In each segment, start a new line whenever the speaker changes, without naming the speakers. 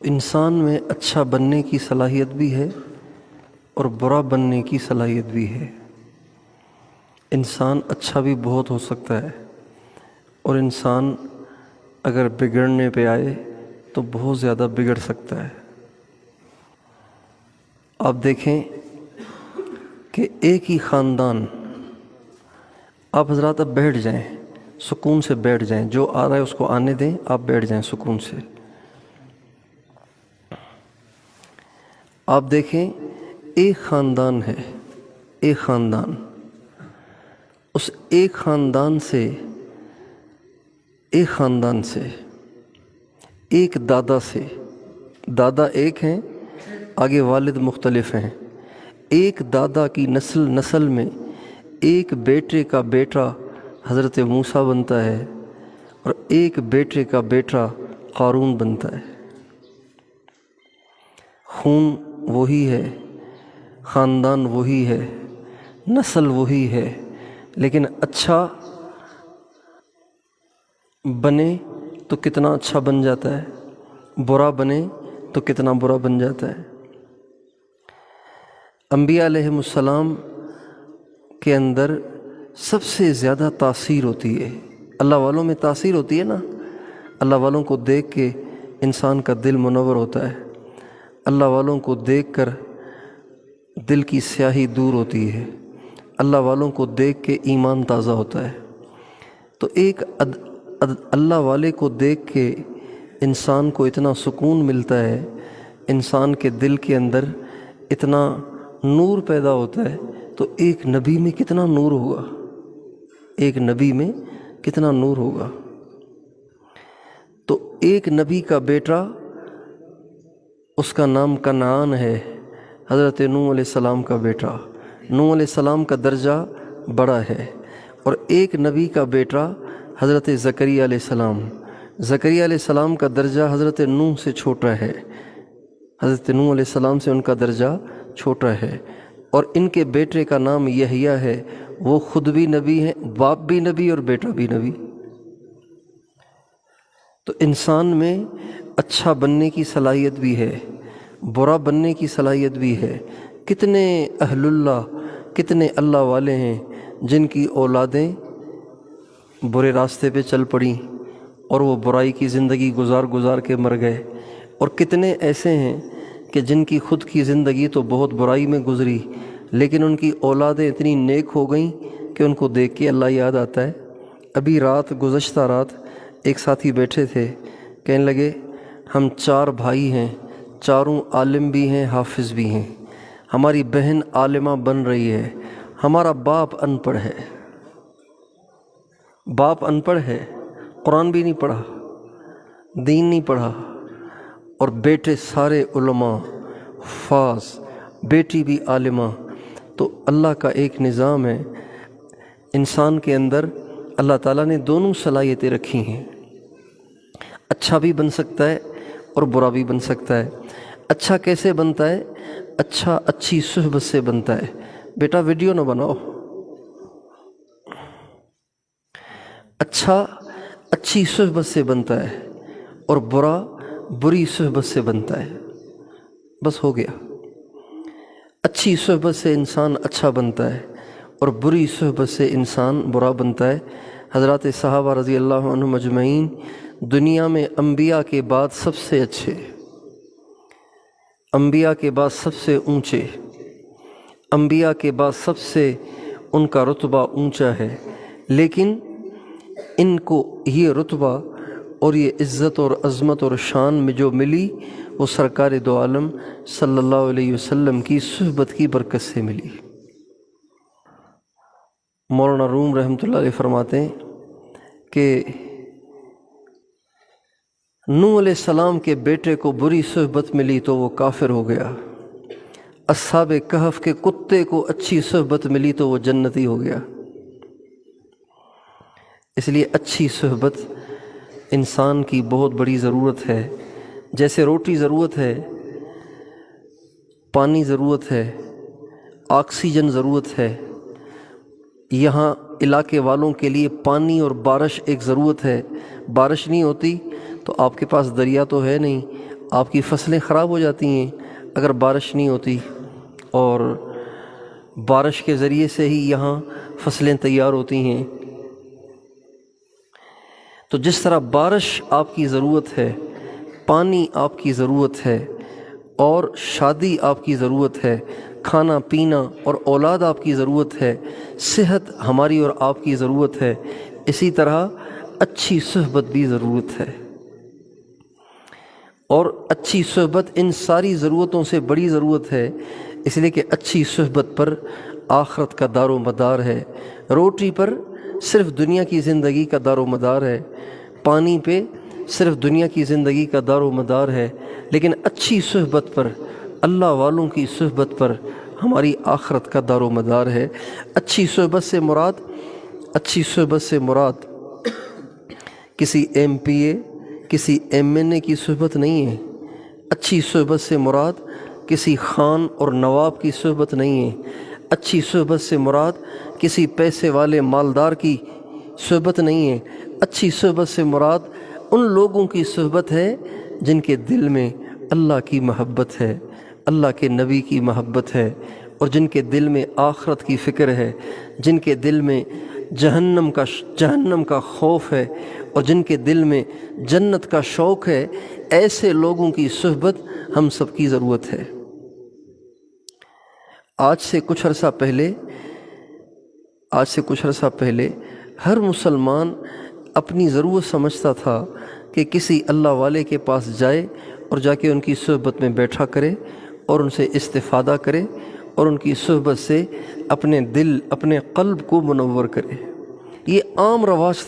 انسان میں اچھا بننے کی صلاحیت بھی ہے اور برا بننے کی صلاحیت بھی ہے۔ انسان اچھا بھی بہت ہو سکتا ہے اور انسان اگر بگڑنے پہ آئے تو بہت زیادہ بگڑ سکتا ہے۔ آپ دیکھیں کہ ایک ہی خاندان، آپ حضرات اب بیٹھ جائیں، سکون سے بیٹھ جائیں، جو آ رہا ہے اس کو آنے دیں، آپ بیٹھ جائیں سکون سے۔ آپ دیکھیں ایک خاندان ہے، ایک خاندان، اس ایک خاندان سے ایک دادا سے، دادا ایک ہیں، آگے والد مختلف ہیں، ایک دادا کی نسل میں ایک بیٹے کا بیٹا حضرت موسیٰ بنتا ہے اور ایک بیٹے کا بیٹا قارون بنتا ہے۔ خون وہی ہے، خاندان وہی ہے، نسل وہی ہے، لیکن اچھا بنے تو کتنا اچھا بن جاتا ہے، برا بنے تو کتنا برا بن جاتا ہے۔ انبیاء علیہم السلام کے اندر سب سے زیادہ تاثیر ہوتی ہے، اللہ والوں میں تاثیر ہوتی ہے نا، اللہ والوں کو دیکھ کے انسان کا دل منور ہوتا ہے، اللہ والوں کو دیکھ کر دل کی سیاہی دور ہوتی ہے، اللہ والوں کو دیکھ کے ایمان تازہ ہوتا ہے۔ تو ایک اللہ والے کو دیکھ کے انسان کو اتنا سکون ملتا ہے، انسان کے دل کے اندر اتنا نور پیدا ہوتا ہے، تو ایک نبی میں کتنا نور ہوگا، ایک نبی میں کتنا نور ہوگا۔ تو ایک نبی کا بیٹا، اس کا نام کنعان ہے، حضرت نوح علیہ السلام کا بیٹا، نوح علیہ السلام کا درجہ بڑا ہے، اور ایک نبی کا بیٹا حضرت زکریا علیہ السلام، زکریا علیہ السلام کا درجہ حضرت نوح سے چھوٹا ہے، حضرت نوح علیہ السلام سے ان کا درجہ چھوٹا ہے، اور ان کے بیٹے کا نام یحییٰ ہے، وہ خود بھی نبی ہیں، باپ بھی نبی اور بیٹا بھی نبی۔ تو انسان میں اچھا بننے کی صلاحیت بھی ہے، برا بننے کی صلاحیت بھی ہے۔ کتنے اہل اللہ، کتنے اللہ والے ہیں جن کی اولادیں برے راستے پہ چل پڑیں اور وہ برائی کی زندگی گزار کے مر گئے، اور کتنے ایسے ہیں کہ جن کی خود کی زندگی تو بہت برائی میں گزری، لیکن ان کی اولادیں اتنی نیک ہو گئیں کہ ان کو دیکھ کے اللہ یاد آتا ہے۔ ابھی گزشتہ رات ایک ساتھی بیٹھے تھے، کہنے لگے ہم 4 بھائی ہیں، چاروں عالم بھی ہیں، حافظ بھی ہیں، ہماری بہن عالمہ بن رہی ہے، ہمارا باپ ان پڑھ ہے، باپ ان پڑھ ہے، قرآن بھی نہیں پڑھا، دین نہیں پڑھا، اور بیٹے سارے علماء حفاظ، بیٹی بھی عالمہ۔ تو اللہ کا ایک نظام ہے، انسان کے اندر اللہ تعالیٰ نے دونوں صلاحیتیں رکھی ہیں، اچھا بھی بن سکتا ہے اور برا بھی بن سکتا ہے۔ اچھا کیسے بنتا ہے؟ اچھا اچھی صحبت سے بنتا ہے۔ بیٹا ویڈیو نہ بناؤ۔ اچھا اچھی صحبت سے بنتا ہے اور برا بری صحبت سے بنتا ہے، بس ہو گیا۔ اچھی صحبت سے انسان اچھا بنتا ہے اور بری صحبت سے انسان برا بنتا ہے۔ حضرات صحابہ رضی اللہ عنہم اجمعین دنیا میں انبیاء کے بعد سب سے اچھے، انبیاء کے بعد سب سے اونچے، انبیاء کے بعد سب سے ان کا رتبہ اونچا ہے، لیکن ان کو یہ رتبہ اور یہ عزت اور عظمت اور شان میں جو ملی وہ سرکار دو عالم صلی اللہ علیہ وسلم کی صحبت کی برکت سے ملی۔ مولانا روم رحمۃ اللہ علیہ فرماتے ہیں کہ نوح علیہ السلام کے بیٹے کو بری صحبت ملی تو وہ کافر ہو گیا، اصحاب کہف کے کتے کو اچھی صحبت ملی تو وہ جنتی ہو گیا۔ اس لیے اچھی صحبت انسان کی بہت بڑی ضرورت ہے، جیسے روٹی ضرورت ہے، پانی ضرورت ہے، آکسیجن ضرورت ہے، یہاں علاقے والوں کے لیے پانی اور بارش ایک ضرورت ہے۔ بارش نہیں ہوتی تو آپ کے پاس دریا تو ہے نہیں، آپ کی فصلیں خراب ہو جاتی ہیں اگر بارش نہیں ہوتی، اور بارش کے ذریعے سے ہی یہاں فصلیں تیار ہوتی ہیں۔ تو جس طرح بارش آپ کی ضرورت ہے، پانی آپ کی ضرورت ہے، اور شادی آپ کی ضرورت ہے، کھانا پینا اور اولاد آپ کی ضرورت ہے، صحت ہماری اور آپ کی ضرورت ہے، اسی طرح اچھی صحبت بھی ضرورت ہے۔ اور اچھی صحبت ان ساری ضرورتوں سے بڑی ضرورت ہے، اس لیے کہ اچھی صحبت پر آخرت کا دار و مدار ہے۔ روٹی پر صرف دنیا کی زندگی کا دار و مدار ہے، پانی پہ صرف دنیا کی زندگی کا دار و مدار ہے، لیکن اچھی صحبت پر، اللہ والوں کی صحبت پر ہماری آخرت کا دار و مدار ہے۔ اچھی صحبت سے مراد کسی ایم پی اے، کسی ایم این اے کی صحبت نہیں ہے۔ اچھی صحبت سے مراد کسی خان اور نواب کی صحبت نہیں ہے۔ اچھی صحبت سے مراد کسی پیسے والے مالدار کی صحبت نہیں ہے۔ اچھی صحبت سے مراد ان لوگوں کی صحبت ہے جن کے دل میں اللہ کی محبت ہے، اللہ کے نبی کی محبت ہے، اور جن کے دل میں آخرت کی فکر ہے، جن کے دل میں جہنم کا خوف ہے، اور جن کے دل میں جنت کا شوق ہے۔ ایسے لوگوں کی صحبت ہم سب کی ضرورت ہے۔ آج سے کچھ عرصہ پہلے ہر مسلمان اپنی ضرورت سمجھتا تھا کہ کسی اللہ والے کے پاس جائے اور جا کے ان کی صحبت میں بیٹھا کرے اور ان سے استفادہ کرے اور ان کی صحبت سے اپنے دل، اپنے قلب کو منور کرے۔ یہ عام رواج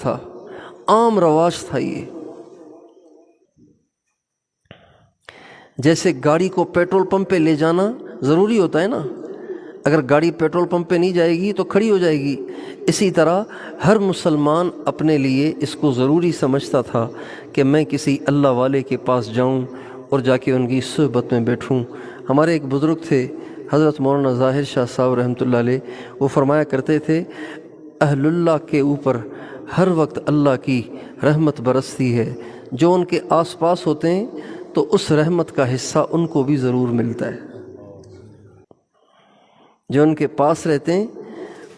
تھا یہ۔ جیسے گاڑی کو پیٹرول پمپ پہ لے جانا ضروری ہوتا ہے نا، اگر گاڑی پیٹرول پمپ پہ نہیں جائے گی تو کھڑی ہو جائے گی، اسی طرح ہر مسلمان اپنے لیے اس کو ضروری سمجھتا تھا کہ میں کسی اللہ والے کے پاس جاؤں اور جا کے ان کی صحبت میں بیٹھوں۔ ہمارے ایک بزرگ تھے حضرت مولانا ظاہر شاہ صاحب رحمۃ اللہ علیہ، وہ فرمایا کرتے تھے اہل اللہ کے اوپر ہر وقت اللہ کی رحمت برستی ہے، جو ان کے آس پاس ہوتے ہیں تو اس رحمت کا حصہ ان کو بھی ضرور ملتا ہے، جو ان کے پاس رہتے ہیں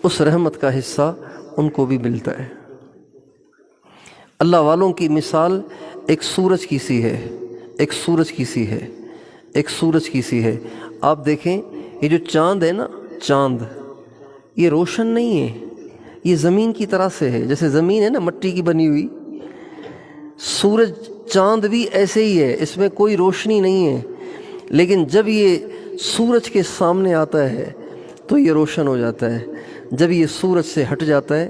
اس رحمت کا حصہ ان کو بھی ملتا ہے۔ اللہ والوں کی مثال ایک سورج کی سی ہے۔ آپ دیکھیں یہ جو چاند ہے نا، چاند یہ روشن نہیں ہے، یہ زمین کی طرح سے ہے، جیسے زمین ہے نا مٹی کی بنی ہوئی، سورج چاند بھی ایسے ہی ہے، اس میں کوئی روشنی نہیں ہے، لیکن جب یہ سورج کے سامنے آتا ہے تو یہ روشن ہو جاتا ہے، جب یہ سورج سے ہٹ جاتا ہے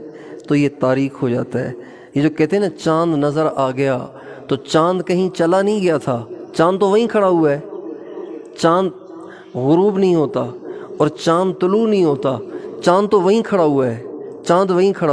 تو یہ تاریک ہو جاتا ہے۔ یہ جو کہتے ہیں نا چاند نظر آ گیا، تو چاند کہیں چلا نہیں گیا تھا، چاند تو وہیں کھڑا ہوا ہے۔ چاند غروب نہیں ہوتا اور چاند طلوع نہیں ہوتا، چاند تو وہیں کھڑا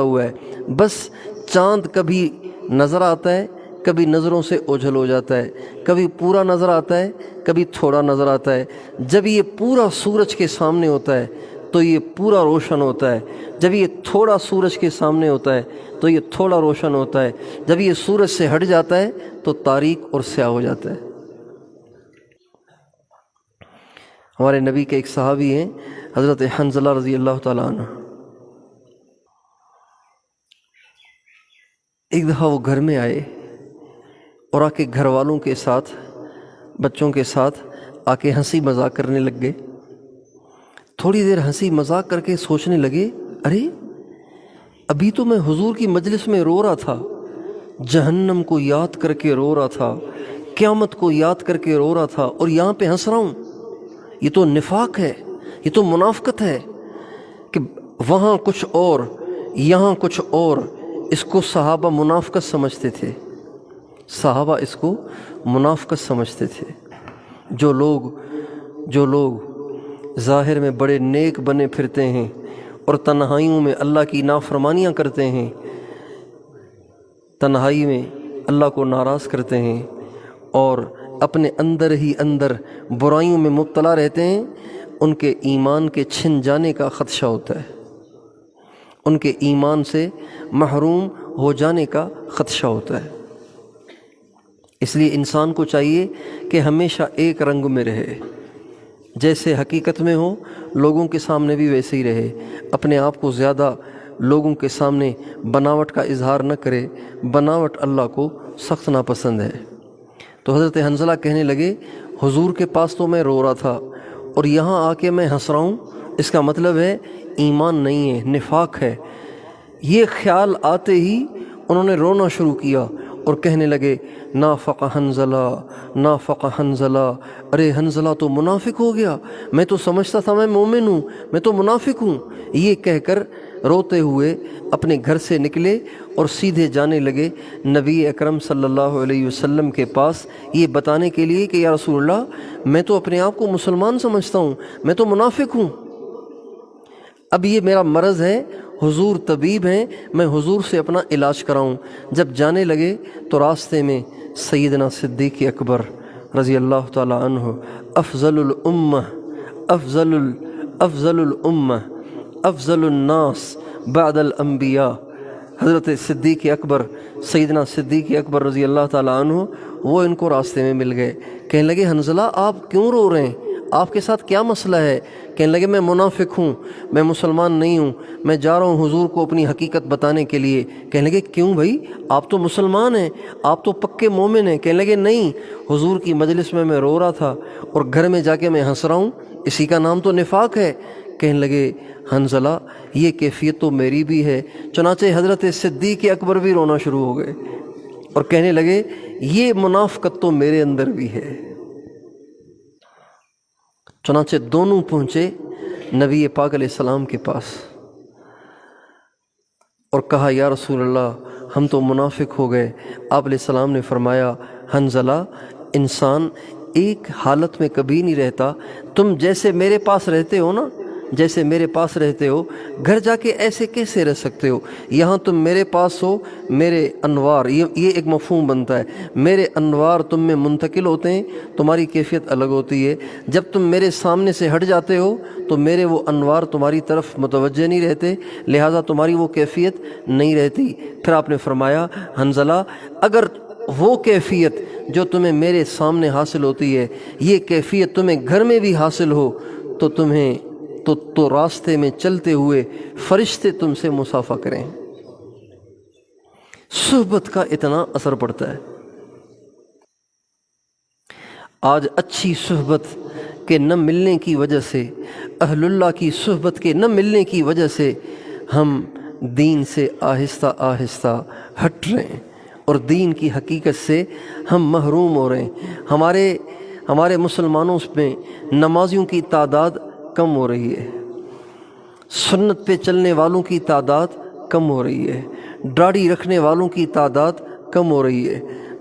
ہوا ہے، بس چاند کبھی نظر آتا ہے، کبھی نظروں سے اوجھل ہو جاتا ہے، کبھی پورا نظر آتا ہے، کبھی تھوڑا نظر آتا ہے۔ جب یہ پورا سورج کے سامنے ہوتا ہے تو یہ پورا روشن ہوتا ہے، جب یہ تھوڑا سورج کے سامنے ہوتا ہے تو یہ تھوڑا روشن ہوتا ہے، جب یہ سورج سے ہٹ جاتا ہے تو تاریک اور سیاہ ہو جاتا ہے۔ ہمارے نبی کے ایک صحابی ہیں حضرت حنظلہ رضی اللہ تعالیٰ عنہ، ایک دفعہ وہ گھر میں آئے اور آ کے گھر والوں کے ساتھ، بچوں کے ساتھ آ کے ہنسی مذاق کرنے لگ گئے۔ تھوڑی دیر ہنسی مذاق کر کے سوچنے لگے، ارے ابھی تو میں حضور کی مجلس میں رو رہا تھا، جہنم کو یاد کر کے رو رہا تھا، قیامت کو یاد کر کے رو رہا تھا، اور یہاں پہ ہنس رہا ہوں۔ یہ تو نفاق ہے، یہ تو منافقت ہے کہ وہاں کچھ اور یہاں کچھ اور۔ اس کو صحابہ منافقت سمجھتے تھے۔ جو لوگ ظاہر میں بڑے نیک بنے پھرتے ہیں اور تنہائیوں میں اللہ کی نافرمانیاں کرتے ہیں، تنہائی میں اللہ کو ناراض کرتے ہیں اور اپنے اندر ہی اندر برائیوں میں مبتلا رہتے ہیں، ان کے ایمان کے چھن جانے کا خدشہ ہوتا ہے، ان کے ایمان سے محروم ہو جانے کا خدشہ ہوتا ہے۔ اس لیے انسان کو چاہیے کہ ہمیشہ ایک رنگ میں رہے، جیسے حقیقت میں ہو لوگوں کے سامنے بھی ویسے ہی رہے، اپنے آپ کو زیادہ لوگوں کے سامنے بناوٹ کا اظہار نہ کرے، بناوٹ اللہ کو سخت ناپسند ہے۔ تو حضرت حنظلہ کہنے لگے حضور کے پاس تو میں رو رہا تھا اور یہاں آ کے میں ہنس رہا ہوں، اس کا مطلب ہے ایمان نہیں ہے، نفاق ہے۔ یہ خیال آتے ہی انہوں نے رونا شروع کیا اور کہنے لگے نافق حنظلہ، نافق حنظلہ، ارے حنظلہ تو منافق ہو گیا، میں تو سمجھتا تھا میں مومن ہوں، میں تو منافق ہوں۔ یہ کہہ کر روتے ہوئے اپنے گھر سے نکلے اور سیدھے جانے لگے نبی اکرم صلی اللہ علیہ وسلم کے پاس، یہ بتانے کے لیے کہ یا رسول اللہ میں تو اپنے آپ کو مسلمان سمجھتا ہوں، میں تو منافق ہوں، اب یہ میرا مرض ہے، حضور طبیب ہیں، میں حضور سے اپنا علاج کراؤں۔ جب جانے لگے تو راستے میں سیدنا صدیق اکبر رضی اللہ تعالی عنہ، افضل الامہ، افضل الامہ، افضل الناس بعد الانبیاء، حضرت صدیق اکبر، سیدنا صدیق اکبر رضی اللہ تعالی عنہ وہ ان کو راستے میں مل گئے۔ کہنے لگے حنظلہ آپ کیوں رو رہے ہیں، آپ کے ساتھ کیا مسئلہ ہے؟ کہنے لگے میں منافق ہوں، میں مسلمان نہیں ہوں، میں جا رہا ہوں حضور کو اپنی حقیقت بتانے کے لیے۔ کہنے لگے کیوں بھائی، آپ تو مسلمان ہیں، آپ تو پکے مومن ہیں۔ کہنے لگے نہیں، حضور کی مجلس میں رو رہا تھا اور گھر میں جا کے میں ہنس رہا ہوں، اسی کا نام تو نفاق ہے۔ کہنے لگے حنظلہ یہ کیفیت تو میری بھی ہے۔ چنانچہ حضرت صدیق اکبر بھی رونا شروع ہو گئے اور کہنے لگے یہ منافقت تو میرے اندر بھی ہے۔ چنانچہ دونوں پہنچے نبی پاک علیہ السلام کے پاس اور کہا یا رسول اللہ ہم تو منافق ہو گئے۔ آپ علیہ السلام نے فرمایا حنظلہ انسان ایک حالت میں کبھی نہیں رہتا، تم جیسے میرے پاس رہتے ہو نا، جیسے میرے پاس رہتے ہو، گھر جا کے ایسے کیسے رہ سکتے ہو؟ یہاں تم میرے پاس ہو، میرے انوار، یہ ایک مفہوم بنتا ہے، میرے انوار تم میں منتقل ہوتے ہیں، تمہاری کیفیت الگ ہوتی ہے۔ جب تم میرے سامنے سے ہٹ جاتے ہو تو میرے وہ انوار تمہاری طرف متوجہ نہیں رہتے، لہٰذا تمہاری وہ کیفیت نہیں رہتی۔ پھر آپ نے فرمایا حنظلہ اگر وہ کیفیت جو تمہیں میرے سامنے حاصل ہوتی ہے، یہ کیفیت تمہیں گھر میں بھی حاصل ہو تو تمہیں تو راستے میں چلتے ہوئے فرشتے تم سے مصافحہ کریں۔ صحبت کا اتنا اثر پڑتا ہے۔ آج اچھی صحبت کے نہ ملنے کی وجہ سے، اہل اللہ کی صحبت کے نہ ملنے کی وجہ سے ہم دین سے آہستہ آہستہ ہٹ رہے ہیں اور دین کی حقیقت سے ہم محروم ہو رہے ہیں۔ ہمارے مسلمانوں میں نمازیوں کی تعداد کم ہو رہی ہے، سنت پہ چلنے والوں کی تعداد کم ہو رہی ہے، داڑھی رکھنے والوں کی تعداد کم ہو رہی ہے،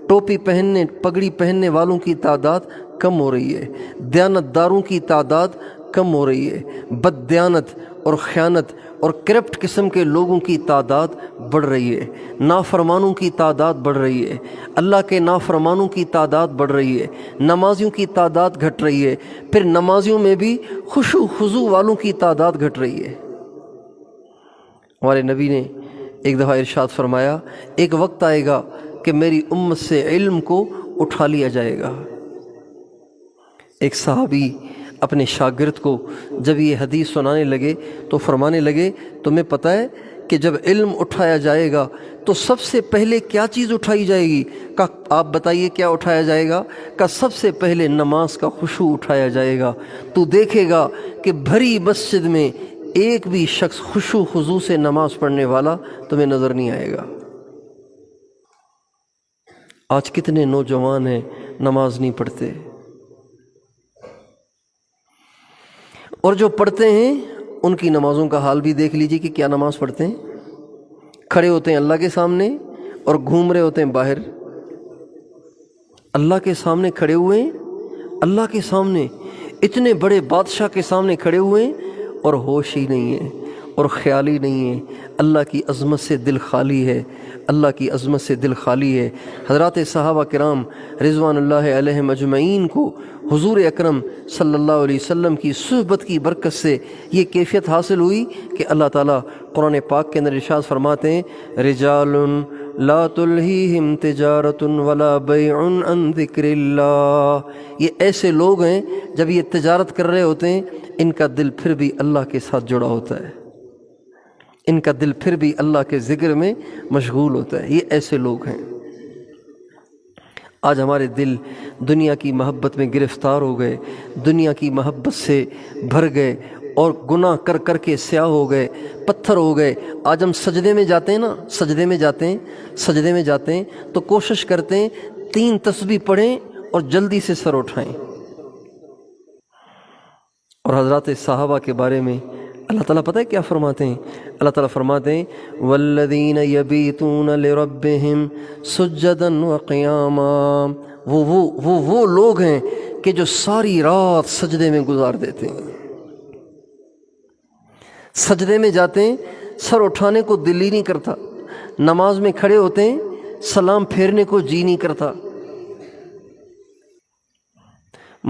ٹوپی پہننے پگڑی پہننے والوں کی تعداد کم ہو رہی ہے، دیانت داروں کی تعداد کم ہو رہی ہے، بد دیانت اور خیانت اور کرپٹ قسم کے لوگوں کی تعداد بڑھ رہی ہے، نافرمانوں کی تعداد بڑھ رہی ہے، اللہ کے نافرمانوں کی تعداد بڑھ رہی ہے، نمازیوں کی تعداد گھٹ رہی ہے، پھر نمازیوں میں بھی خشوع خضوع والوں کی تعداد گھٹ رہی ہے۔ ہمارے نبی نے ایک دفعہ ارشاد فرمایا ایک وقت آئے گا کہ میری امت سے علم کو اٹھا لیا جائے گا۔ ایک صحابی اپنے شاگرد کو جب یہ حدیث سنانے لگے تو فرمانے لگے تمہیں پتہ ہے کہ جب علم اٹھایا جائے گا تو سب سے پہلے کیا چیز اٹھائی جائے گی؟ کہ آپ بتائیے کیا اٹھایا جائے گا؟ کہ سب سے پہلے نماز کا خشوع اٹھایا جائے گا۔ تو دیکھے گا کہ بھری مسجد میں ایک بھی شخص خشوع خضوع سے نماز پڑھنے والا تمہیں نظر نہیں آئے گا۔ آج کتنے نوجوان ہیں نماز نہیں پڑھتے، اور جو پڑھتے ہیں ان کی نمازوں کا حال بھی دیکھ لیجیے کہ کیا نماز پڑھتے ہیں۔ کھڑے ہوتے ہیں اللہ کے سامنے اور گھوم رہے ہوتے ہیں باہر۔ اللہ کے سامنے کھڑے ہوئے ہیں، اللہ کے سامنے اتنے بڑے بادشاہ کے سامنے کھڑے ہوئے ہیں اور ہوش ہی نہیں ہے اور خیال ہی نہیں ہے، اللہ کی عظمت سے دل خالی ہے، اللہ کی عظمت سے دل خالی ہے۔ حضرات صحابہ کرام رضوان اللہ علیہم اجمعین کو حضور اکرم صلی اللہ علیہ وسلم کی صحبت کی برکت سے یہ کیفیت حاصل ہوئی کہ اللہ تعالیٰ قرآن پاک کے اندر ارشاد فرماتے ہیں رجال لا تلہیہم تجارت ولا بیع عن ذکر اللہ، یہ ایسے لوگ ہیں جب یہ تجارت کر رہے ہوتے ہیں ان کا دل پھر بھی اللہ کے ساتھ جڑا ہوتا ہے، ان کا دل پھر بھی اللہ کے ذکر میں مشغول ہوتا ہے، یہ ایسے لوگ ہیں۔ آج ہمارے دل دنیا کی محبت میں گرفتار ہو گئے، دنیا کی محبت سے بھر گئے اور گناہ کر کر کے سیاہ ہو گئے، پتھر ہو گئے۔ آج ہم سجدے میں جاتے ہیں نا، سجدے میں جاتے ہیں تو کوشش کرتے ہیں 3 تسبیح پڑھیں اور جلدی سے سر اٹھائیں۔ اور حضرات صحابہ کے بارے میں اللہ تعالیٰ پتہ ہے کیا فرماتے ہیں؟ اللہ تعالیٰ فرماتے ہیں والذین یبیتون لربہم سجدا وقیاما، وہ لوگ ہیں کہ جو ساری رات سجدے میں گزار دیتے ہیں، سجدے میں جاتے ہیں، سر اٹھانے کو دل ہی نہیں کرتا، نماز میں کھڑے ہوتے ہیں سلام پھیرنے کو جی نہیں کرتا۔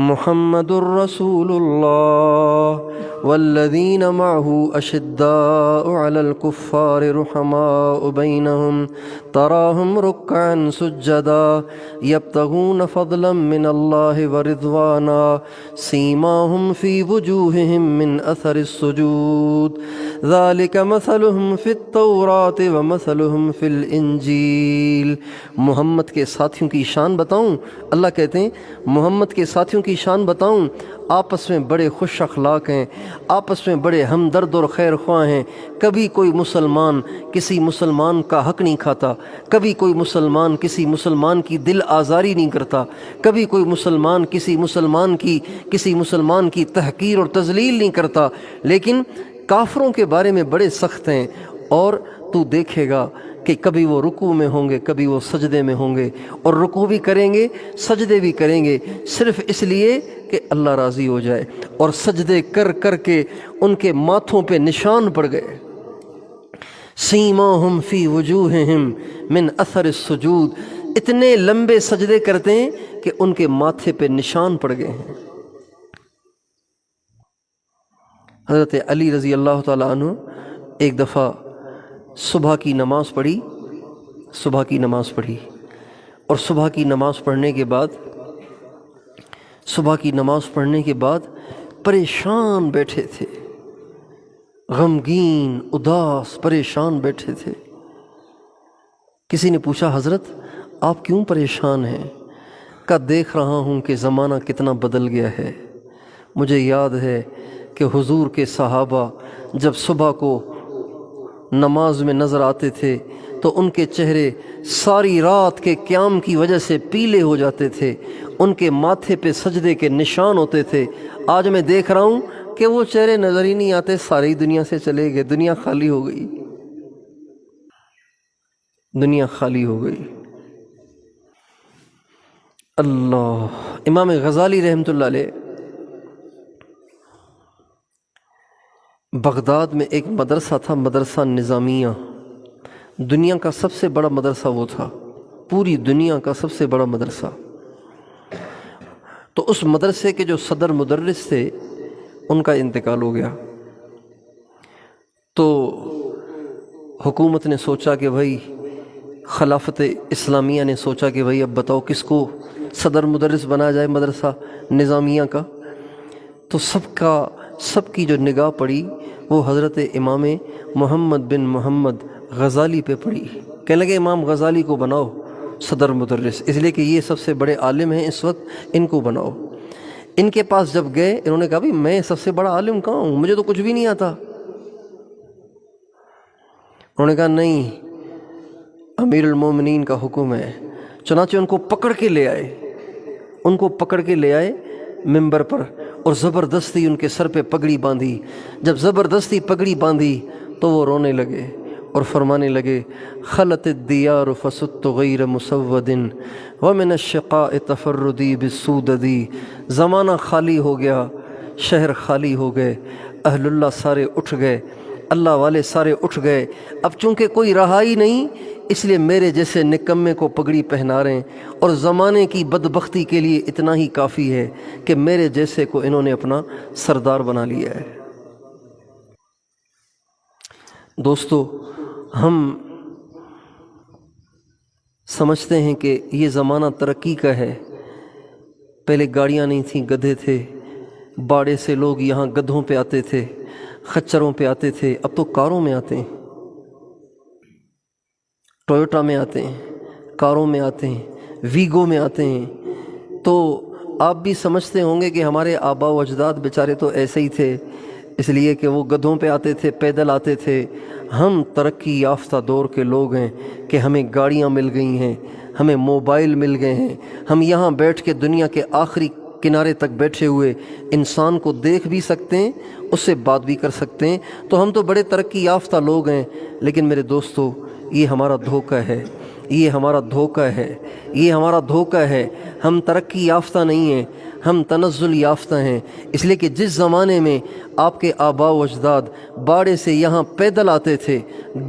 محمد الرسول اللہ والذین معه اشداء علی الکفار رحماء بینہم تراہم رکعا سجدا یبتغون فضلا من اللہ ورضوانا سیماہم فی وجوہہم من اثر السجود ذالک مثلہم فی التوراۃ ومثلہم فی الانجیل۔ محمد کے ساتھیوں کی شان بتاؤں؟ اللہ کہتے ہیں محمد کے ساتھیوں کی شان بتاؤں؟ آپس میں بڑے خوش اخلاق ہیں، آپس میں بڑے ہمدرد اور خیر خواہ ہیں، کبھی کوئی مسلمان کسی مسلمان کا حق نہیں کھاتا، کبھی کوئی مسلمان کسی مسلمان کی دل آزاری نہیں کرتا، کبھی کوئی مسلمان کسی مسلمان کی تحقیر اور تذلیل نہیں کرتا، لیکن کافروں کے بارے میں بڑے سخت ہیں۔ اور تو دیکھے گا کہ کبھی وہ رکوع میں ہوں گے، کبھی وہ سجدے میں ہوں گے، اور رکوع بھی کریں گے سجدے بھی کریں گے، صرف اس لیے کہ اللہ راضی ہو جائے، اور سجدے کر کر کے ان کے ماتھوں پہ نشان پڑ گئے۔ سیماہم فی وجوہہم من اثر السجود، اتنے لمبے سجدے کرتے ہیں کہ ان کے ماتھے پہ نشان پڑ گئے ہیں۔ حضرت علی رضی اللہ تعالیٰ عنہ ایک دفعہ صبح کی نماز پڑھی، اور صبح کی نماز پڑھنے کے بعد پریشان بیٹھے تھے، غمگین، اداس، پریشان بیٹھے تھے۔ کسی نے پوچھا حضرت آپ کیوں پریشان ہیں؟ کہا دیکھ رہا ہوں کہ زمانہ کتنا بدل گیا ہے، مجھے یاد ہے کہ حضور کے صحابہ جب صبح کو نماز میں نظر آتے تھے تو ان کے چہرے ساری رات کے قیام کی وجہ سے پیلے ہو جاتے تھے، ان کے ماتھے پہ سجدے کے نشان ہوتے تھے۔ آج میں دیکھ رہا ہوں کہ وہ چہرے نظر ہی نہیں آتے، ساری دنیا سے چلے گئے، دنیا خالی ہو گئی، دنیا خالی ہو گئی۔ اللہ، امام غزالی رحمۃ اللہ علیہ بغداد میں ایک مدرسہ تھا، مدرسہ نظامیہ، دنیا کا سب سے بڑا مدرسہ وہ تھا، پوری دنیا کا سب سے بڑا مدرسہ۔ تو اس مدرسے کے جو صدر مدرس تھے ان کا انتقال ہو گیا، تو حکومت نے سوچا کہ بھائی، خلافت اسلامیہ نے سوچا کہ بھائی اب بتاؤ کس کو صدر مدرس بنا جائے مدرسہ نظامیہ کا۔ تو سب کی جو نگاہ پڑی وہ حضرت امام محمد بن محمد غزالی پہ پڑی، کہنے لگے امام غزالی کو بناؤ صدر مدرس، اس لیے کہ یہ سب سے بڑے عالم ہیں اس وقت، ان کو بناؤ۔ ان کے پاس جب گئے انہوں نے کہا بھائی میں سب سے بڑا عالم کہاں ہوں، مجھے تو کچھ بھی نہیں آتا۔ انہوں نے کہا نہیں، امیر المومنین کا حکم ہے۔ چنانچہ ان کو پکڑ کے لے آئے ممبر پر، اور زبردستی ان کے سر پہ پگڑی باندھی۔ جب زبردستی پگڑی باندھی تو وہ رونے لگے اور فرمانے لگے خلت الدیار فسدت غیر مسود ومن الشقاء تفردی بالسوددی، زمانہ خالی ہو گیا، شہر خالی ہو گئے، اہل اللہ سارے اٹھ گئے، اللہ والے سارے اٹھ گئے، اب چونکہ کوئی رہا ہی نہیں، اس لیے میرے جیسے نکمے کو پگڑی پہنا رہے ہیں، اور زمانے کی بدبختی کے لیے اتنا ہی کافی ہے کہ میرے جیسے کو انہوں نے اپنا سردار بنا لیا ہے۔ دوستو، ہم سمجھتے ہیں کہ یہ زمانہ ترقی کا ہے، پہلے گاڑیاں نہیں تھیں، گدھے تھے، باڑے سے لوگ یہاں گدھوں پہ آتے تھے، خچروں پہ آتے تھے، اب تو کاروں میں آتے ہیں، ٹویوٹا میں آتے ہیں، کاروں میں آتے ہیں، ویگو میں آتے ہیں۔ تو آپ بھی سمجھتے ہوں گے کہ ہمارے آباء و اجداد بیچارے تو ایسے ہی تھے، اس لیے کہ وہ گدھوں پہ آتے تھے، پیدل آتے تھے۔ ہم ترقی یافتہ دور کے لوگ ہیں کہ ہمیں گاڑیاں مل گئی ہیں، ہمیں موبائل مل گئے ہیں، ہم یہاں بیٹھ کے دنیا کے آخری کنارے تک بیٹھے ہوئے انسان کو دیکھ بھی سکتے ہیں، اس سے بات بھی کر سکتے ہیں۔ تو ہم تو بڑے ترقی یافتہ لوگ ہیں، لیکن میرے دوستو یہ ہمارا دھوکہ ہے، یہ ہمارا دھوکہ ہے، یہ ہمارا دھوکہ ہے۔ ہم ترقی یافتہ نہیں ہیں، ہم تنزل یافتہ ہیں، اس لیے کہ جس زمانے میں آپ کے آباء و اجداد باڑے سے یہاں پیدل آتے تھے،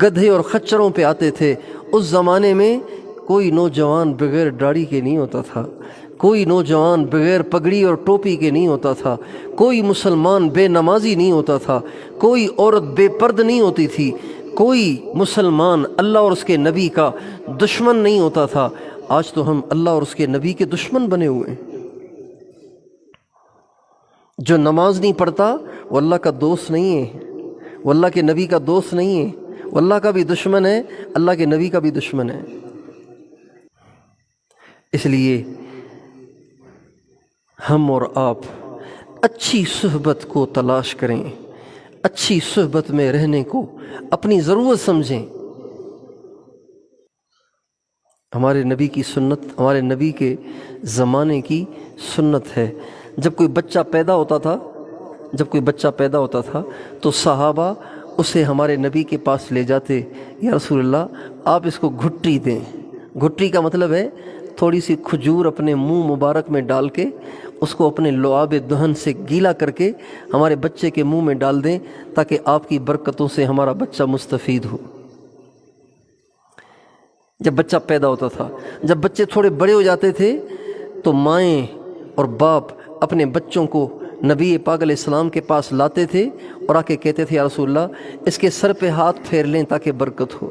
گدھے اور خچروں پہ آتے تھے، اس زمانے میں کوئی نوجوان بغیر داڑھی کے نہیں ہوتا تھا، کوئی نوجوان بغیر پگڑی اور ٹوپی کے نہیں ہوتا تھا، کوئی مسلمان بے نمازی نہیں ہوتا تھا، کوئی عورت بے پرد نہیں ہوتی تھی، کوئی مسلمان اللہ اور اس کے نبی کا دشمن نہیں ہوتا تھا۔ آج تو ہم اللہ اور اس کے نبی کے دشمن بنے ہوئے ہیں۔ جو نماز نہیں پڑھتا وہ اللہ کا دوست نہیں ہے، وہ اللہ کے نبی کا دوست نہیں ہے، وہ اللہ کا بھی دشمن ہے، اللہ کے نبی کا بھی دشمن ہے۔ اس لیے ہم اور آپ اچھی صحبت کو تلاش کریں، اچھی صحبت میں رہنے کو اپنی ضرورت سمجھیں۔ ہمارے نبی کی سنت، ہمارے نبی کے زمانے کی سنت ہے، جب کوئی بچہ پیدا ہوتا تھا تو صحابہ اسے ہمارے نبی کے پاس لے جاتے، یا رسول اللہ آپ اس کو گھٹی دیں۔ گھٹی کا مطلب ہے تھوڑی سی کھجور اپنے منہ مبارک میں ڈال کے اس کو اپنے لعاب دہن سے گیلا کر کے ہمارے بچے کے منہ میں ڈال دیں، تاکہ آپ کی برکتوں سے ہمارا بچہ مستفید ہو۔ جب بچہ پیدا ہوتا تھا، جب بچے تھوڑے بڑے ہو جاتے تھے تو مائیں اور باپ اپنے بچوں کو نبی پاک علیہ السلام کے پاس لاتے تھے اور آ کے کہتے تھے یا رسول اللہ اس کے سر پہ ہاتھ پھیر لیں تاکہ برکت ہو۔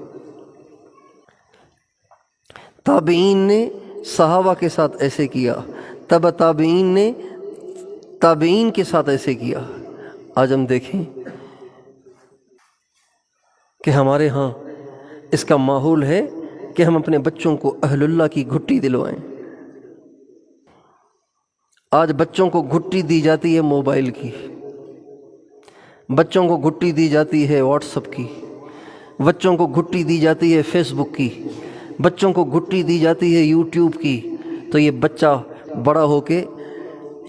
تابعین نے صحابہ کے ساتھ ایسے کیا، تبع تابعین نے تابعین کے ساتھ ایسے کیا۔ آج ہم دیکھیں کہ ہمارے ہاں اس کا ماحول ہے کہ ہم اپنے بچوں کو اہل اللہ کی گھٹی دلوائیں۔ آج بچوں کو گھٹی دی جاتی ہے موبائل کی، بچوں کو گھٹی دی جاتی ہے واٹس ایپ کی، بچوں کو گھٹی دی جاتی ہے فیس بک کی، بچوں کو گھٹی دی جاتی ہے یوٹیوب کی۔ تو یہ بچہ بڑا ہو کے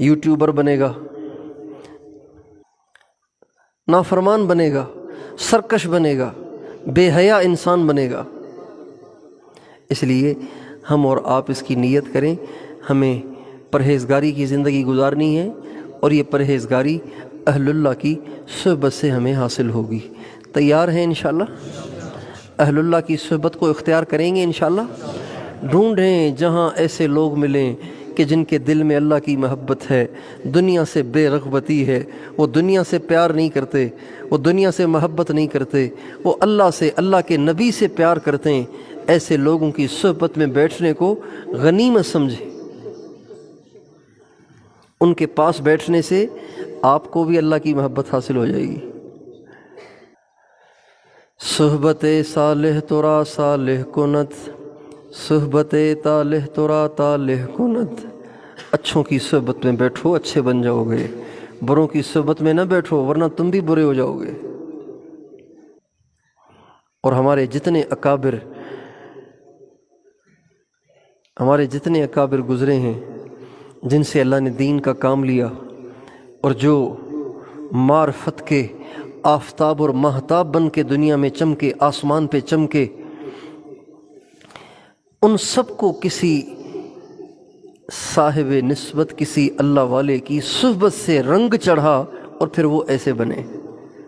یوٹیوبر بنے گا، نافرمان بنے گا، سرکش بنے گا، بے حیا انسان بنے گا۔ اس لیے ہم اور آپ اس کی نیت کریں، ہمیں پرہیزگاری کی زندگی گزارنی ہے، اور یہ پرہیزگاری اہل اللہ کی صحبت سے ہمیں حاصل ہوگی۔ تیار ہیں انشاءاللہ؟ اہل اللہ کی صحبت کو اختیار کریں گے انشاءاللہ؟ ڈھونڈیں جہاں ایسے لوگ ملیں کہ جن کے دل میں اللہ کی محبت ہے، دنیا سے بے رغبتی ہے، وہ دنیا سے پیار نہیں کرتے، وہ دنیا سے محبت نہیں کرتے، وہ اللہ سے، اللہ کے نبی سے پیار کرتے ہیں۔ ایسے لوگوں کی صحبت میں بیٹھنے کو غنیمت سمجھیں۔ ان کے پاس بیٹھنے سے آپ کو بھی اللہ کی محبت حاصل ہو جائے گی۔ صحبت صالح ترا صالح کند، صحبت طالح ترا طالح کند۔ اچھوں کی صحبت میں بیٹھو، اچھے بن جاؤ گے، بروں کی صحبت میں نہ بیٹھو ورنہ تم بھی برے ہو جاؤ گے۔ اور ہمارے جتنے اکابر گزرے ہیں جن سے اللہ نے دین کا کام لیا، اور جو معرفت کے آفتاب اور ماہتاب بن کے دنیا میں چمکے، آسمان پہ چمکے، ان سب کو کسی صاحب نسبت، کسی اللہ والے کی صحبت سے رنگ چڑھا، اور پھر وہ ایسے بنے،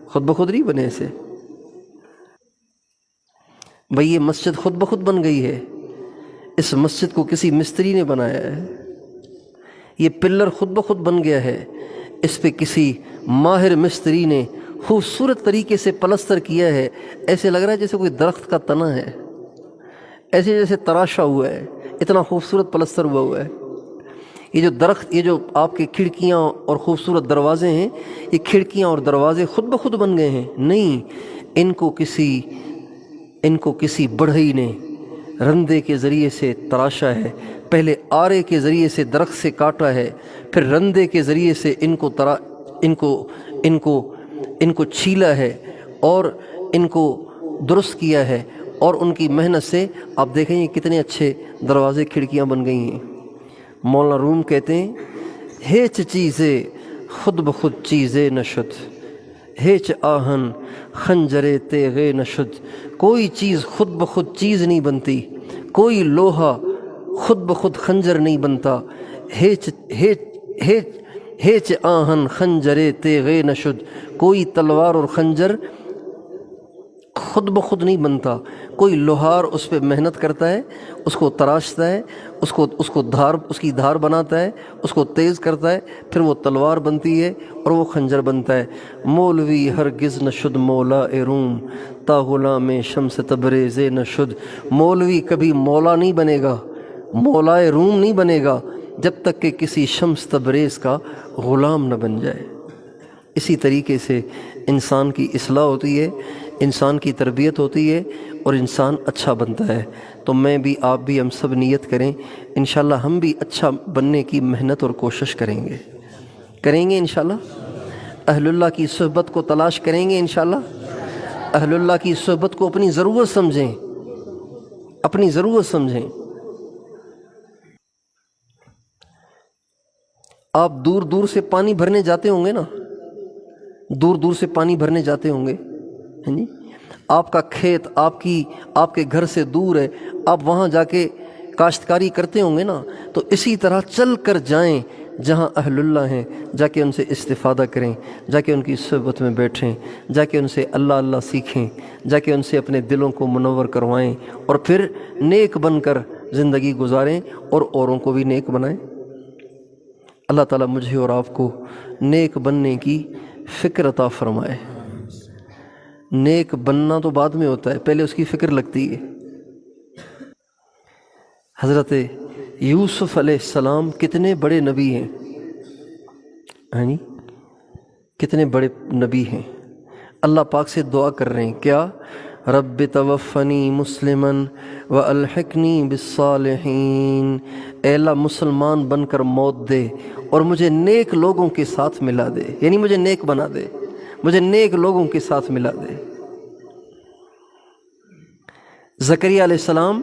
خود بخود نہیں بنے ایسے۔ بھئی یہ مسجد خود بخود بن گئی ہے، اس مسجد کو کسی مستری نے بنایا ہے۔ یہ پلر خود بخود بن گیا ہے، اس پہ کسی ماہر مستری نے خوبصورت طریقے سے پلستر کیا ہے، ایسے لگ رہا ہے جیسے کوئی درخت کا تنا ہے، ایسے جیسے تراشا ہوا ہے، اتنا خوبصورت پلستر ہوا ہے۔ یہ جو درخت، یہ جو آپ کے کھڑکیاں اور خوبصورت دروازے ہیں، یہ کھڑکیاں اور دروازے خود بخود بن گئے ہیں؟ نہیں، ان کو کسی بڑھئی نے رندے کے ذریعے سے تراشا ہے، پہلے آرے کے ذریعے سے درخت سے کاٹا ہے، پھر رندے کے ذریعے سے ان کو چھیلا ہے اور ان کو درست کیا ہے، اور ان کی محنت سے آپ دیکھیں یہ کتنے اچھے دروازے کھڑکیاں بن گئی ہیں۔ مولانا روم کہتے ہیں ہیچ چیزے خود بخود چیزے نشد، ہیچ آہن خنجرے تیغے نشد، کوئی چیز خود بخود چیز نہیں بنتی، کوئی لوہا خود بخود خنجر نہیں بنتا، ہیچ آہن خنجرے تیغے نشد، کوئی تلوار اور خنجر خود بخود نہیں بنتا، کوئی لوہار اس پہ محنت کرتا ہے، اس کو تراشتا ہے، اس کی دھار بناتا ہے، اس کو تیز کرتا ہے، پھر وہ تلوار بنتی ہے اور وہ خنجر بنتا ہے۔ مولوی ہرگز نشد مولا روم، تا غلام شمس تبریز نشد، مولوی کبھی مولا نہیں بنے گا، مولا روم نہیں بنے گا جب تک کہ کسی شمس تبریز کا غلام نہ بن جائے۔ اسی طریقے سے انسان کی اصلاح ہوتی ہے، انسان کی تربیت ہوتی ہے اور انسان اچھا بنتا ہے۔ تو میں بھی، آپ بھی، ہم سب نیت کریں، انشاءاللہ ہم بھی اچھا بننے کی محنت اور کوشش کریں گے انشاءاللہ۔ اہل اللہ کی صحبت کو تلاش کریں گے انشاءاللہ۔ اہل اللہ کی صحبت کو اپنی ضرورت سمجھیں، اپنی ضرورت سمجھیں۔ آپ دور دور سے پانی بھرنے جاتے ہوں گے نا، دور دور سے پانی بھرنے جاتے ہوں گے، جی، آپ کا کھیت آپ کے گھر سے دور ہے، آپ وہاں جا کے کاشتکاری کرتے ہوں گے نا، تو اسی طرح چل کر جائیں جہاں اہل اللہ ہیں، جا کے ان سے استفادہ کریں، جا کے ان کی صحبت میں بیٹھیں، جا کے ان سے اللہ اللہ سیکھیں، جا کے ان سے اپنے دلوں کو منور کروائیں، اور پھر نیک بن کر زندگی گزاریں اور اوروں کو بھی نیک بنائیں۔ اللہ تعالیٰ مجھے اور آپ کو نیک بننے کی فکر عطا فرمائے۔ نیک بننا تو بعد میں ہوتا ہے، پہلے اس کی فکر لگتی ہے۔ حضرت یوسف علیہ السلام کتنے بڑے نبی ہیں، کتنے بڑے نبی ہیں۔ اللہ پاک سے دعا کر رہے ہیں کیا؟ رب توفنی مسلماً والحقنی بالصالحین، اے اللہ مسلمان بن کر موت دے اور مجھے نیک لوگوں کے ساتھ ملا دے، یعنی مجھے نیک بنا دے، مجھے نیک لوگوں کے ساتھ ملا دے۔ زکریا علیہ السلام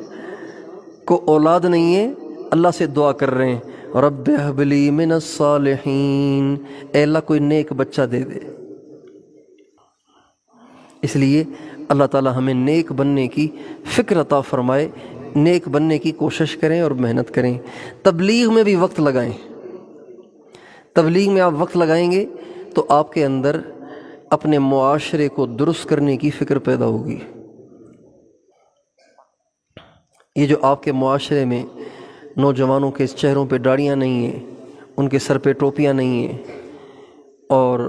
کو اولاد نہیں ہے، اللہ سے دعا کر رہے ہیں رب ہب لی من الصالحین، اے اللہ کوئی نیک بچہ دے دے۔ اس لیے اللہ تعالی ہمیں نیک بننے کی فکر عطا فرمائے، نیک بننے کی کوشش کریں اور محنت کریں۔ تبلیغ میں بھی وقت لگائیں، تبلیغ میں آپ وقت لگائیں گے تو آپ کے اندر اپنے معاشرے کو درست کرنے کی فکر پیدا ہوگی۔ یہ جو آپ کے معاشرے میں نوجوانوں کے چہروں پہ داڑھیاں نہیں ہیں، ان کے سر پہ ٹوپیاں نہیں ہیں، اور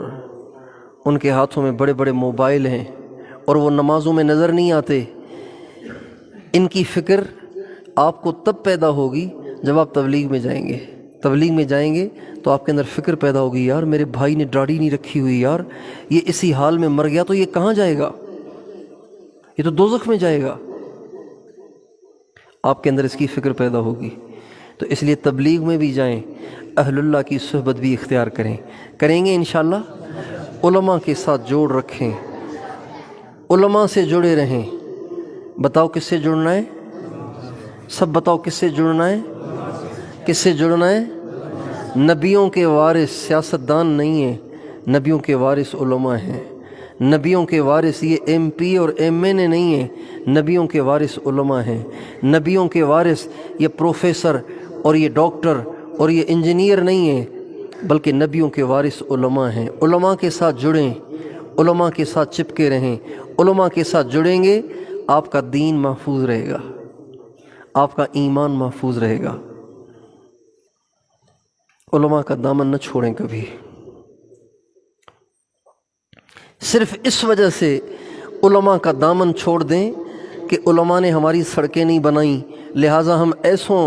ان کے ہاتھوں میں بڑے بڑے موبائل ہیں، اور وہ نمازوں میں نظر نہیں آتے، ان کی فکر آپ کو تب پیدا ہوگی جب آپ تبلیغ میں جائیں گے۔ تبلیغ میں جائیں گے تو آپ کے اندر فکر پیدا ہوگی، یار میرے بھائی نے داڑھی نہیں رکھی ہوئی، یار یہ اسی حال میں مر گیا تو یہ کہاں جائے گا؟ یہ تو دوزخ میں جائے گا۔ آپ کے اندر اس کی فکر پیدا ہوگی۔ تو اس لیے تبلیغ میں بھی جائیں، اہل اللہ کی صحبت بھی اختیار کریں گے انشاءاللہ۔ علماء کے ساتھ جوڑ رکھیں، علماء سے جڑے رہیں۔ بتاؤ کس سے جڑنا ہے؟ سب بتاؤ کس سے جڑنا ہے؟ کس سے جڑنا ہے؟ نبیوں کے وارث سیاستدان نہیں ہیں، نبیوں کے وارث علماء ہیں۔ نبیوں کے وارث یہ ایم پی اور ایم این اے نہیں ہیں، نبیوں کے وارث علماء ہیں۔ نبیوں کے وارث یہ پروفیسر اور یہ ڈاکٹر اور یہ انجینئر نہیں ہیں، بلکہ نبیوں کے وارث علماء ہیں۔ علماء کے ساتھ جڑیں، علماء کے ساتھ چپکے رہیں، علماء کے ساتھ جڑیں گے، آپ کا دین محفوظ رہے گا، آپ کا ایمان محفوظ رہے گا۔ علماء کا دامن نہ چھوڑیں کبھی۔ صرف اس وجہ سے علماء کا دامن چھوڑ دیں کہ علماء نے ہماری سڑکیں نہیں بنائیں لہٰذا ہم ایسوں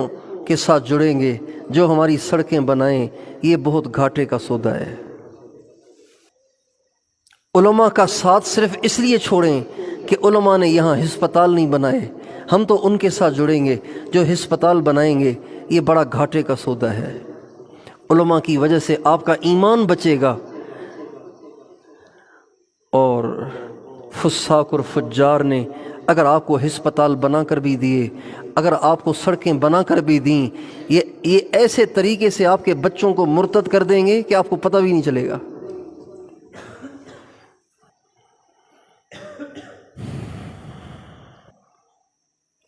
کے ساتھ جڑیں گے جو ہماری سڑکیں بنائیں، یہ بہت گھاٹے کا سودا ہے۔ علماء کا ساتھ صرف اس لیے چھوڑیں کہ علماء نے یہاں ہسپتال نہیں بنائے، ہم تو ان کے ساتھ جڑیں گے جو ہسپتال بنائیں گے، یہ بڑا گھاٹے کا سودا ہے۔ علماء کی وجہ سے آپ کا ایمان بچے گا، اور فساق اور فجار نے اگر آپ کو ہسپتال بنا کر بھی دیے، اگر آپ کو سڑکیں بنا کر بھی دیں، یہ ایسے طریقے سے آپ کے بچوں کو مرتد کر دیں گے کہ آپ کو پتہ بھی نہیں چلے گا۔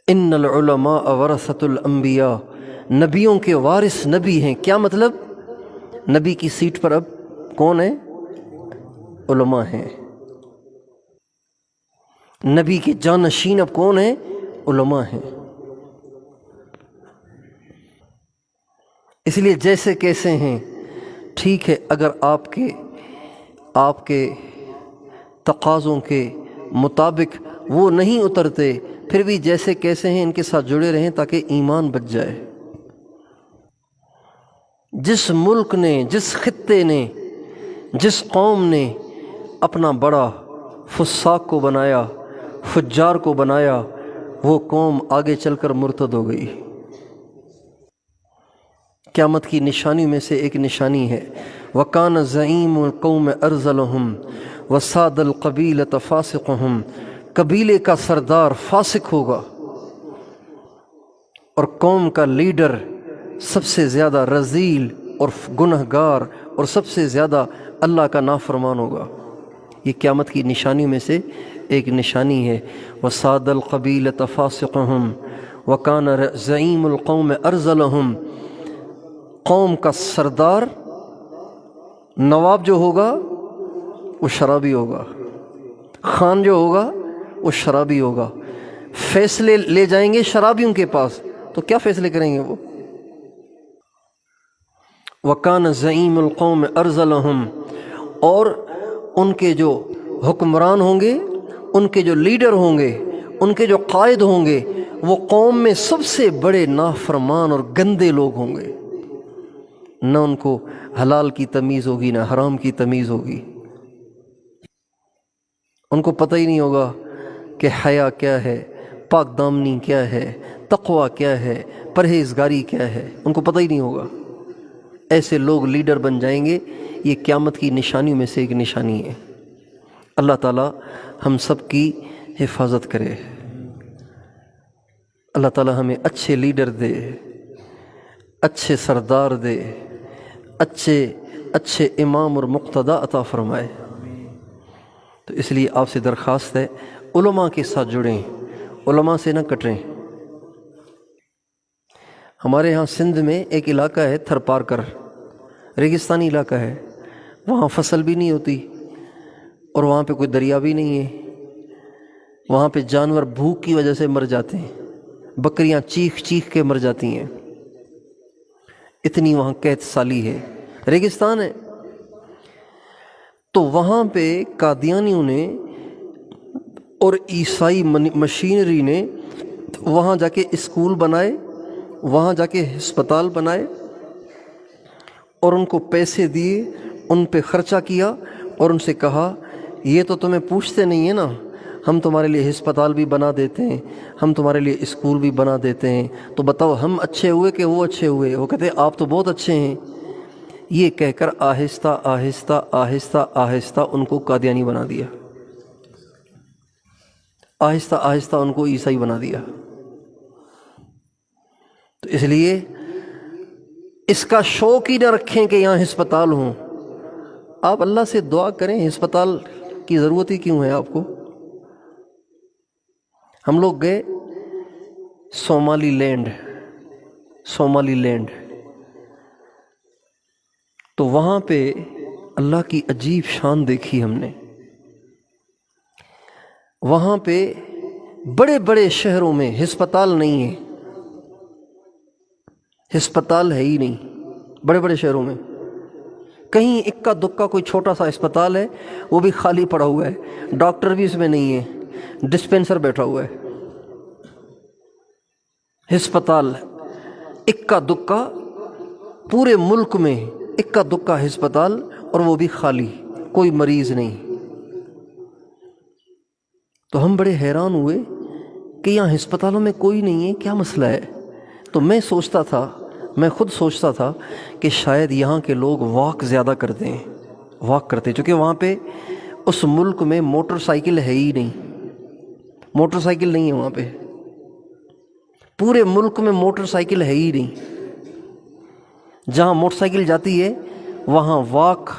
ان العلماء ورثۃ الانبیاء، نبیوں کے وارث نبی ہیں۔ کیا مطلب؟ نبی کی سیٹ پر اب کون ہے؟ علماء ہیں۔ نبی کے جانشین اب کون ہیں؟ علماء ہیں۔ اس لیے جیسے کیسے ہیں، ٹھیک ہے، اگر آپ کے تقاضوں کے مطابق وہ نہیں اترتے، پھر بھی جیسے کیسے ہیں ان کے ساتھ جڑے رہیں تاکہ ایمان بچ جائے۔ جس ملک نے، جس خطے نے، جس قوم نے اپنا بڑا فساق کو بنایا، فجار کو بنایا، وہ قوم آگے چل کر مرتد ہو گئی۔ قیامت کی نشانی میں سے ایک نشانی ہے وَكَانَ زَعِيمُ الْقَوْمِ أَرْذَلَهُمْ وَسَادَ الْقَبِيلَةَ فَاسِقُهُمْ، قبیلے کا سردار فاسق ہوگا اور قوم کا لیڈر سب سے زیادہ رذیل اور گنہگار اور سب سے زیادہ اللہ کا نافرمان ہوگا۔ یہ قیامت کی نشانیوں میں سے ایک نشانی ہے۔ وَسَادَ الْقَبِيلَةَ فَاسِقُهُمْ وَكَانَ زَعِيمُ الْقَوْمِ أَرْذَلَهُمْ، قوم کا سردار، نواب جو ہوگا وہ شرابی ہوگا، خان جو ہوگا وہ شرابی ہوگا، فیصلے لے جائیں گے شرابیوں کے پاس، تو کیا فیصلے کریں گے وہ؟ وَكَانَ زَعِيمُ الْقَوْمِ أَرْذَلَهُمْ، اور ان کے جو حکمران ہوں گے، ان کے جو لیڈر ہوں گے، ان کے جو قائد ہوں گے، وہ قوم میں سب سے بڑے نافرمان اور گندے لوگ ہوں گے۔ نہ ان کو حلال کی تمیز ہوگی، نہ حرام کی تمیز ہوگی۔ ان کو پتہ ہی نہیں ہوگا کہ حیا کیا ہے، پاک دامنی کیا ہے، تقوی کیا ہے، پرہیزگاری کیا ہے، ان کو پتہ ہی نہیں ہوگا۔ ایسے لوگ لیڈر بن جائیں گے۔ یہ قیامت کی نشانیوں میں سے ایک نشانی ہے۔ اللہ تعالی ہم سب کی حفاظت کرے۔ اللہ تعالی ہمیں اچھے لیڈر دے، اچھے سردار دے، اچھے امام اور مقتدی عطا فرمائے۔ تو اس لیے آپ سے درخواست ہے، علماء کے ساتھ جڑیں، علماء سے نہ کٹیں۔ ہمارے ہاں سندھ میں ایک علاقہ ہے تھرپارکر، ریگستانی علاقہ ہے، وہاں فصل بھی نہیں ہوتی اور وہاں پہ کوئی دریا بھی نہیں ہے۔ وہاں پہ جانور بھوک کی وجہ سے مر جاتے ہیں، بکریاں چیخ چیخ کے مر جاتی ہیں، اتنی وہاں قحط سالی ہے، ریگستان ہے۔ تو وہاں پہ قادیانیوں نے اور عیسائی مشینری نے وہاں جا کے اسکول بنائے، وہاں جا کے ہسپتال بنائے اور ان کو پیسے دیے، ان پہ خرچہ کیا اور ان سے کہا یہ تو تمہیں پوچھتے نہیں ہیں نا، ہم تمہارے لیے ہسپتال بھی بنا دیتے ہیں، ہم تمہارے لیے اسکول بھی بنا دیتے ہیں، تو بتاؤ ہم اچھے ہوئے کہ وہ اچھے ہوئے؟ وہ کہتے ہیں آپ تو بہت اچھے ہیں۔ یہ کہہ کر آہستہ آہستہ آہستہ آہستہ ان کو قادیانی بنا دیا، آہستہ آہستہ ان کو عیسائی بنا دیا۔ تو اس لیے اس کا شوق ہی نہ رکھیں کہ یہاں ہسپتال ہوں۔ آپ اللہ سے دعا کریں، ہسپتال کی ضرورت ہی کیوں ہے آپ کو؟ ہم لوگ گئے صومالی لینڈ، تو وہاں پہ اللہ کی عجیب شان دیکھی ہم نے۔ وہاں پہ بڑے بڑے شہروں میں ہسپتال نہیں ہے، ہسپتال ہے ہی نہیں بڑے بڑے شہروں میں۔ کہیں اکا دکا کوئی چھوٹا سا ہسپتال ہے، وہ بھی خالی پڑا ہوا ہے، ڈاکٹر بھی اس میں نہیں ہے، ڈسپینسر بیٹھا ہوا ہے۔ ہسپتال اکا دکا، پورے ملک میں اکا دکا ہسپتال، اور وہ بھی خالی، کوئی مریض نہیں۔ تو ہم بڑے حیران ہوئے کہ یہاں ہسپتالوں میں کوئی نہیں ہے، کیا مسئلہ ہے؟ تو میں خود سوچتا تھا کہ شاید یہاں کے لوگ واک زیادہ کرتے ہیں، چونکہ وہاں پہ اس ملک میں موٹر سائیکل ہے ہی نہیں، موٹر سائیکل نہیں ہے وہاں پہ، پورے ملک میں موٹر سائیکل ہے ہی نہیں۔ جہاں موٹر سائیکل جاتی ہے وہاں واک،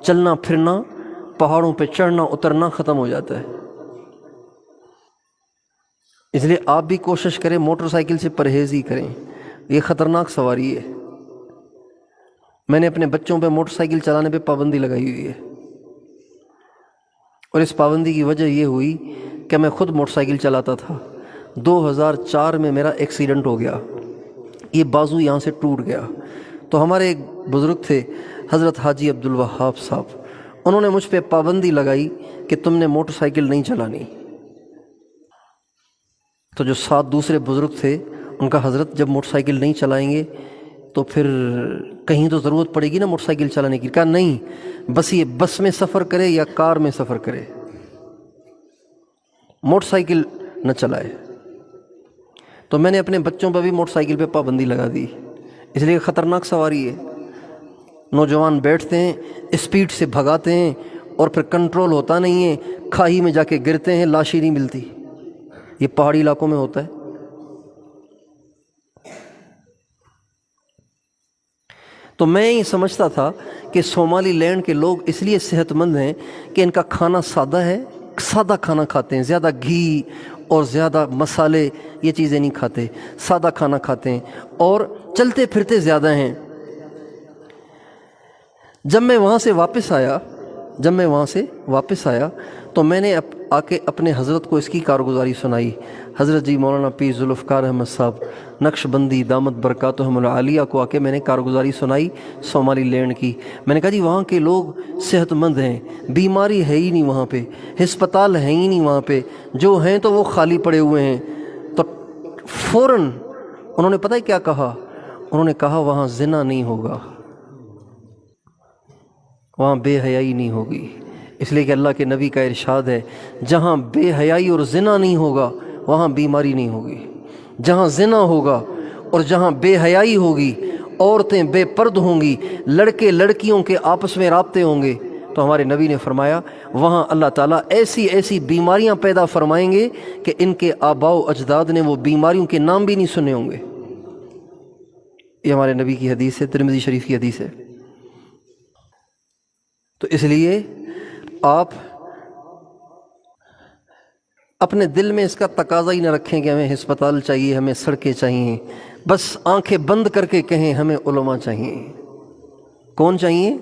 چلنا پھرنا، پہاڑوں پہ چڑھنا اترنا ختم ہو جاتا ہے۔ اس لیے آپ بھی کوشش کریں موٹر سائیکل سے پرہیز ہی کریں، یہ خطرناک سواری ہے۔ میں نے اپنے بچوں پہ موٹر سائیکل چلانے پہ پابندی لگائی ہوئی ہے، اور اس پابندی کی وجہ یہ ہوئی کہ میں خود موٹر سائیکل چلاتا تھا۔ 2004 میں میرا ایکسیڈنٹ ہو گیا، یہ بازو یہاں سے ٹوٹ گیا۔ تو ہمارے ایک بزرگ تھے حضرت حاجی عبدالوہاب صاحب، انہوں نے مجھ پہ پابندی لگائی کہ تم نے موٹر سائیکل نہیں چلانی۔ تو جو 7 دوسرے بزرگ تھے ان کا، حضرت جب موٹر سائیکل نہیں چلائیں گے تو پھر کہیں تو ضرورت پڑے گی نا موٹر سائیکل چلانے کی۔ کہا نہیں، بس یہ بس میں سفر کرے یا کار میں سفر کرے، موٹر سائیکل نہ چلائے۔ تو میں نے اپنے بچوں پہ بھی موٹر سائیکل پہ پابندی لگا دی، اس لیے خطرناک سواری ہے۔ نوجوان بیٹھتے ہیں، اسپیڈ سے بھگاتے ہیں، اور پھر کنٹرول ہوتا نہیں ہے، کھائی میں جا کے گرتے ہیں، لاش ہی نہیں ملتی۔ یہ پہاڑی علاقوں میں ہوتا ہے۔ تو میں یہ سمجھتا تھا کہ صومالی لینڈ کے لوگ اس لیے صحت مند ہیں کہ ان کا کھانا سادہ ہے، سادہ کھانا کھاتے ہیں، زیادہ گھی اور زیادہ مسالے یہ چیزیں نہیں کھاتے، سادہ کھانا کھاتے ہیں، اور چلتے پھرتے زیادہ ہیں۔ جب میں وہاں سے واپس آیا تو میں نے آ کے اپنے حضرت کو اس کی کارگزاری سنائی۔ حضرت جی مولانا پیر ذوالفقار احمد صاحب نقش بندی دامت برکاتہم العالیہ کو آ کے میں نے کارگزاری سنائی صومالی لینڈ کی۔ میں نے کہا جی وہاں کے لوگ صحت مند ہیں، بیماری ہے ہی نہیں وہاں پہ، ہسپتال ہے ہی نہیں وہاں پہ، جو ہیں تو وہ خالی پڑے ہوئے ہیں۔ تو فوراً انہوں نے پتہ ہے کیا کہا؟ انہوں نے کہا وہاں زنا نہیں ہوگا، وہاں بے حیائی نہیں ہوگی، اس لیے کہ اللہ کے نبی کا ارشاد ہے جہاں بے حیائی اور زنا نہیں ہوگا وہاں بیماری نہیں ہوگی۔ جہاں زنا ہوگا اور جہاں بے حیائی ہوگی، عورتیں بے پرد ہوں گی، لڑکے لڑکیوں کے آپس میں رابطے ہوں گے، تو ہمارے نبی نے فرمایا وہاں اللہ تعالیٰ ایسی ایسی بیماریاں پیدا فرمائیں گے کہ ان کے آباء و اجداد نے وہ بیماریوں کے نام بھی نہیں سنے ہوں گے۔ یہ ہمارے نبی کی حدیث ہے، ترمذی شریف کی حدیث ہے۔ تو اس لیے آپ اپنے دل میں اس کا تقاضا ہی نہ رکھیں کہ ہمیں ہسپتال چاہیے، ہمیں سڑکیں چاہیے، بس آنکھیں بند کر کے کہیں ہمیں علماء چاہیے۔ کون چاہیے؟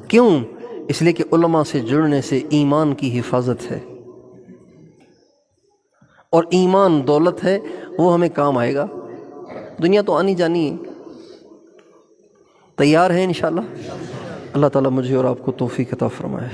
کیوں؟ اس لیے کہ علماء سے جڑنے سے ایمان کی حفاظت ہے، اور ایمان دولت ہے، وہ ہمیں کام آئے گا۔ دنیا تو آنی جانی ہے۔ تیار ہیں انشاءاللہ؟ اللہ تعالیٰ مجھے اور آپ کو توفیق عطا فرمائے۔